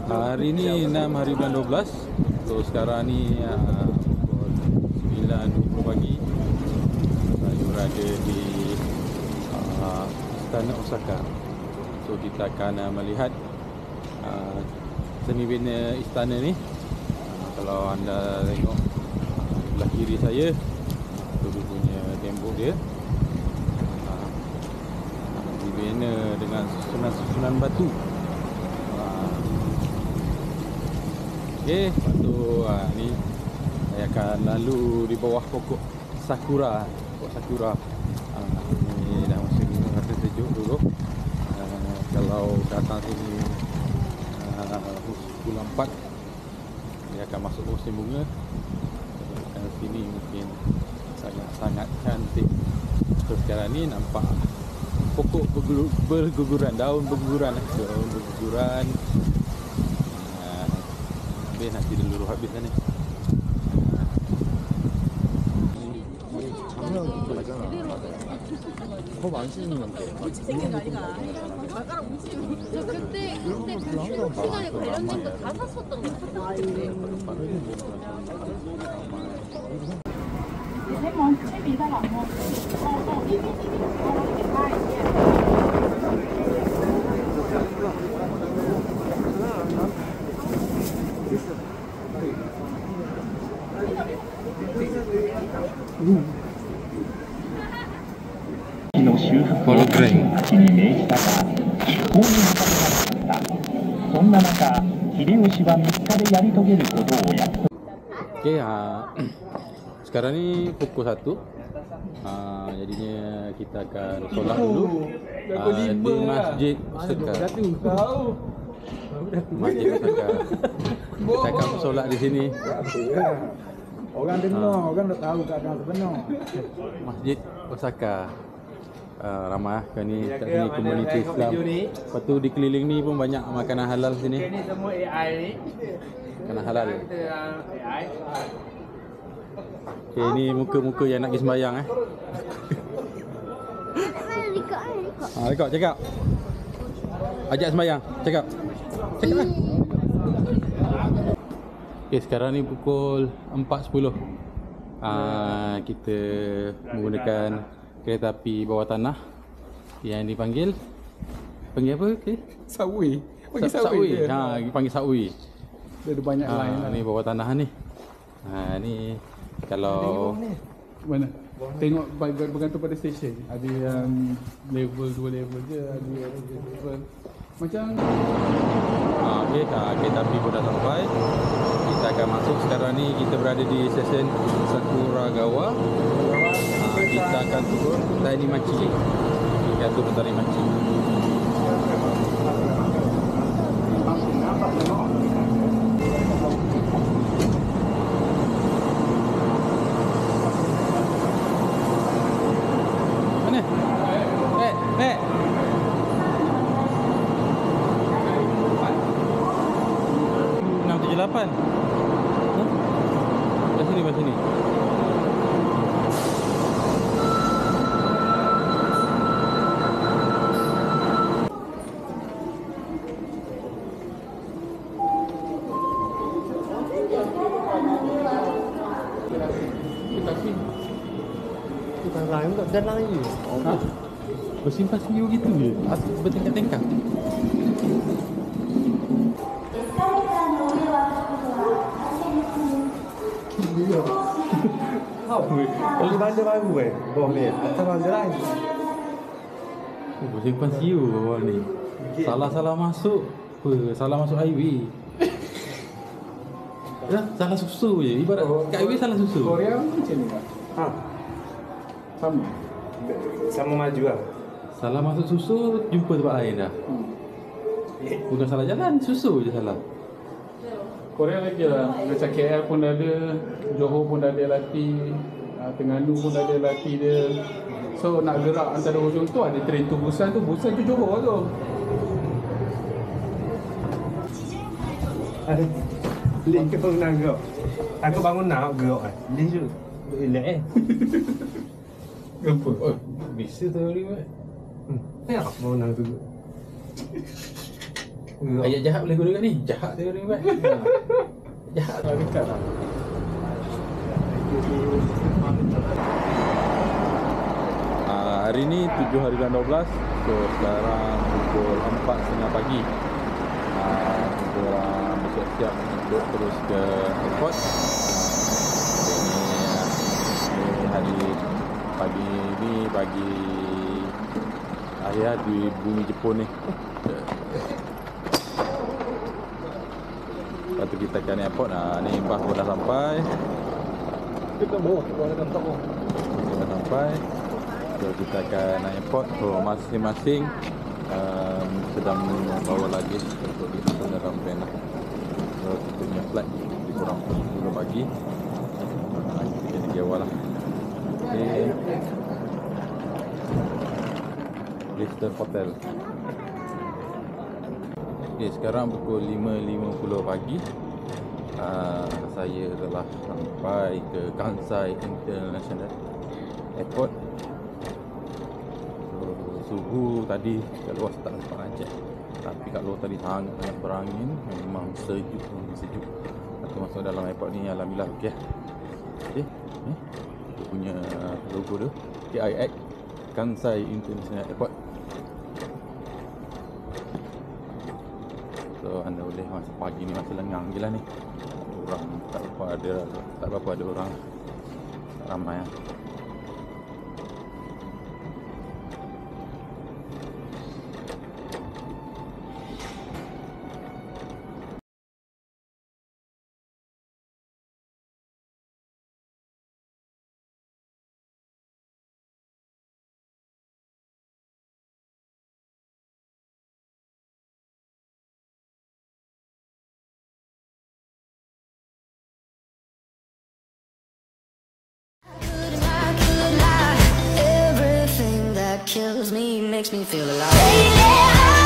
Hari ni 6 hari bulan 12. So sekarang ni pukul 9.20 pagi. Saya berada di Istana Osaka. So kita akan melihat semi bina istana ni. Kalau anda tengok sebelah kiri saya, tu dia punya tembok dia. Dibina dengan susunan-susunan batu. Okey, lepas tu ni saya akan lalu di bawah pokok sakura. Pokok sakura. Ni dah musim rasa sejuk dulu. Kalau datang sini bulan 4, dia akan masuk musim bunga. Dan sini mungkin sangat-sangat cantik. So sekarang ni nampak pokok berguguran, daun berguguran. Daun berguguran. Nanti dulu habis kan ni. 더 많이 쓰는 건데. 같이 생긴 거 아니가? 발가락 움직이고. 저 그때 시간에 관련된 거 다 샀었던 거 같아. Okey, sekarang ni pukul 1. Jadinya kita akan solat dulu di Masjid Osaka. Masjid Osaka. Kita akan solat di sini. Orang dengar, orang tak tahu keadaan sebenar. Masjid Osaka. Ramai kan ni kat sini komuniti Islam. Lepas tu di keliling ni pun banyak makanan halal sini. Ini semua AI ni. Makanan halal. AI. Okay, ni muka-muka yang nak pergi sembahyang rekod cakap. Ajak sembahyang, cakap. Cakap lah. Okay, sekarang ni pukul 4.10. Kita menggunakan kereta api bawah tanah yang dipanggil apa? Okay? Subway. Subway. Dipanggil Subway. Dia ada banyak lain lah. Ni bawah tanah ni. Ni kalau Mana? Tengok bergantung pada stesen. Ada yang level 2 level je, ada yang level macam okey, kereta api pun dah sampai. Kita akan masuk sekarang ni. Kita berada di stesen Sakuragawa. Kita akan turun Tanimachi. Kita turun Tanimachi. Mana? Nek. 678. Belah sini. bukan lain tak jalan lagi. Bersimpan siu gitu je. Bertingkat-tingkat. Beli bandar baru bawah ni. Atas bandar lain. Bersimpan siu bawah ni. Salah-salah masuk. Salah masuk highway. Salah susu je. Ibarat kat highway salah susu. Korea macam ni tak? Sama. Sama maju lah. Salah masuk susu, jumpa tempat lain dah. Bukan salah jalan, susu je salah. Korea lagi lah. Macam KL pun ada, Johor pun ada LRT, Terengganu pun ada LRT dia. So nak gerak antara hujung tu ada train tu Busan tu Johor tu. Link ke bangunan gerak. Aku bangun nak gerak kan. Link tu. Relax Kenapa? Oh, bisa tu hari buat. Ya, bangunan tu. Ayat jahat boleh guna kat ni. Jahat dia ni, Mat. Jahat Tak dekat tak? Hari ni 7 hari bulan 12. So sekarang pukul 4.30 pagi. Kita orang bersiap-siap untuk terus ke airport. Ini hari pagi ni, pagi akhir di bumi Jepun ni. Lepas tu kita akan airport. Ni bas pun dah sampai. Kita dah sampai. So kita akan naik airport. So masing-masing sedang membawa lagi untuk dimasuk dalam van lah. So kita punya flight lebih kurang 10 pagi. Kita kena awal lah. Okay. Bristol Hotel. Okay, sekarang pukul 5.50 pagi. Saya telah sampai ke Kansai International Airport. So, suhu tadi kat luar tak nampak rancak, tapi kat luar tadi sangat berangin. Memang sejuk. Waktu masuk dalam airport ni alhamdulillah okey. Okay, ni dia punya logo tu KIX, Kansai International Airport. So anda boleh masa pagi ni masih lengang je lah ni. Orang tak berapa ada orang, tak ramai lah. Kills me, makes me feel alive.